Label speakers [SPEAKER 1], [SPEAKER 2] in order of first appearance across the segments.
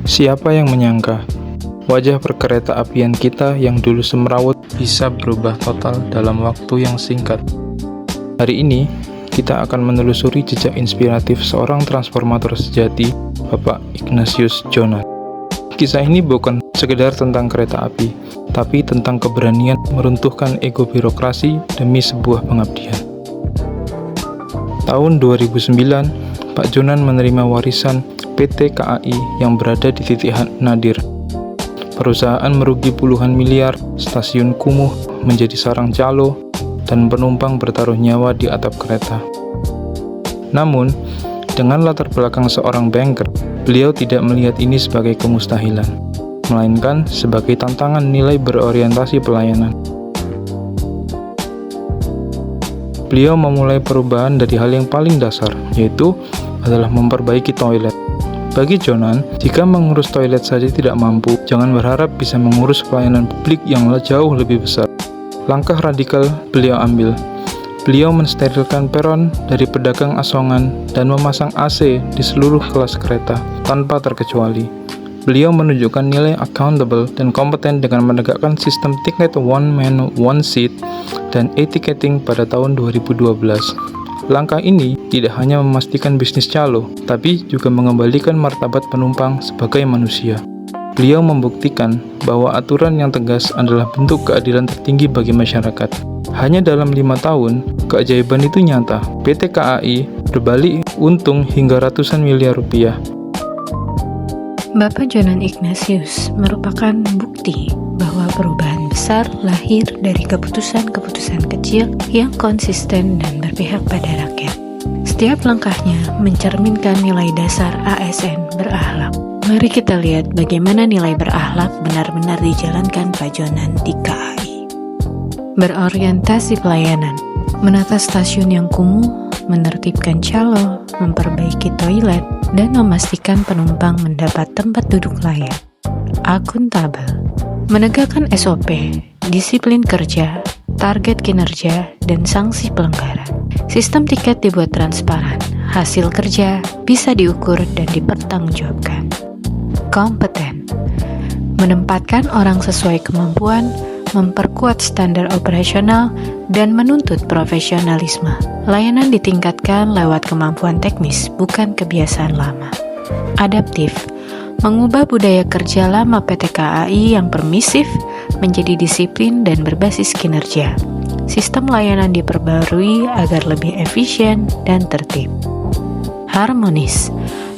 [SPEAKER 1] Siapa yang menyangka wajah perkereta apian kita yang dulu semrawut bisa berubah total dalam waktu yang singkat. Hari ini, kita akan menelusuri jejak inspiratif seorang transformator sejati, Bapak Ignatius Jonan. Kisah ini bukan sekedar tentang kereta api, tapi tentang keberanian meruntuhkan ego birokrasi demi sebuah pengabdian. Tahun 2009, Pak Jonan menerima warisan PT KAI yang berada di titik nadir. Perusahaan merugi puluhan miliar, stasiun kumuh menjadi sarang calo, dan penumpang bertaruh nyawa di atap kereta. Namun, dengan latar belakang seorang banker, beliau tidak melihat ini sebagai kemustahilan, melainkan sebagai tantangan nilai berorientasi pelayanan. Beliau memulai perubahan dari hal yang paling dasar, yaitu adalah memperbaiki toilet. Bagi Jonan, jika mengurus toilet saja tidak mampu, jangan berharap bisa mengurus pelayanan publik yang jauh lebih besar. Langkah radikal beliau ambil. Beliau mensterilkan peron dari pedagang asongan dan memasang AC di seluruh kelas kereta, tanpa terkecuali. Beliau menunjukkan nilai accountable dan kompeten dengan menegakkan sistem tiket one man, one seat dan e-ticketing pada tahun 2012. Langkah ini tidak hanya memastikan bisnis calo, tapi juga mengembalikan martabat penumpang sebagai manusia. Beliau membuktikan bahwa aturan yang tegas adalah bentuk keadilan tertinggi bagi masyarakat. Hanya dalam 5 tahun, keajaiban itu nyata. PT KAI berbalik untung hingga ratusan miliar rupiah.
[SPEAKER 2] Bapak Jonan Ignatius merupakan bukti bahwa perubahan besar lahir dari keputusan-keputusan kecil yang konsisten dan berpihak pada rakyat. Setiap langkahnya mencerminkan nilai dasar ASN berakhlak. Mari kita lihat bagaimana nilai berakhlak benar-benar dijalankan Pak Jonan di KAI. Berorientasi pelayanan, menata stasiun yang kumuh, menertibkan calo, memperbaiki toilet, dan memastikan penumpang mendapat tempat duduk layak. Akuntabel, menegakkan SOP, disiplin kerja, target kinerja, dan sanksi pelanggaran. Sistem tiket dibuat transparan, hasil kerja bisa diukur dan dipertanggungjawabkan. Kompeten, menempatkan orang sesuai kemampuan, memperkuat standar operasional, dan menuntut profesionalisme. Layanan ditingkatkan lewat kemampuan teknis, bukan kebiasaan lama. Adaptif, mengubah budaya kerja lama PT KAI yang permisif menjadi disiplin dan berbasis kinerja. Sistem layanan diperbarui agar lebih efisien dan tertib. Harmonis,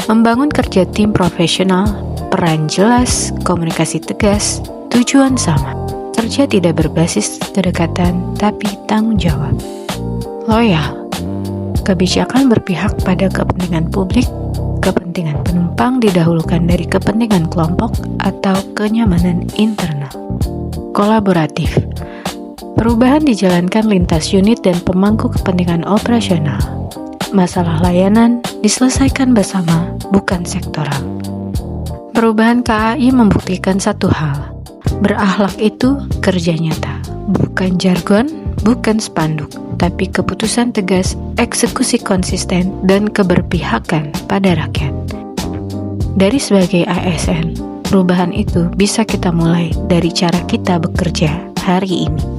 [SPEAKER 2] membangun kerja tim profesional, peran jelas, komunikasi tegas, tujuan sama. Kerja tidak berbasis kedekatan, tapi tanggung jawab. Loyal, kebijakan berpihak pada kepentingan publik, kepentingan penumpang didahulukan dari kepentingan kelompok atau kenyamanan internal. Kolaboratif, perubahan dijalankan lintas unit dan pemangku kepentingan operasional. Masalah layanan diselesaikan bersama, bukan sektoral. Perubahan KAI membuktikan satu hal, berakhlak itu kerja nyata, bukan jargon, bukan spanduk, tapi keputusan tegas, eksekusi konsisten, dan keberpihakan pada rakyat. Dari sebagai ASN, perubahan itu bisa kita mulai dari cara kita bekerja hari ini.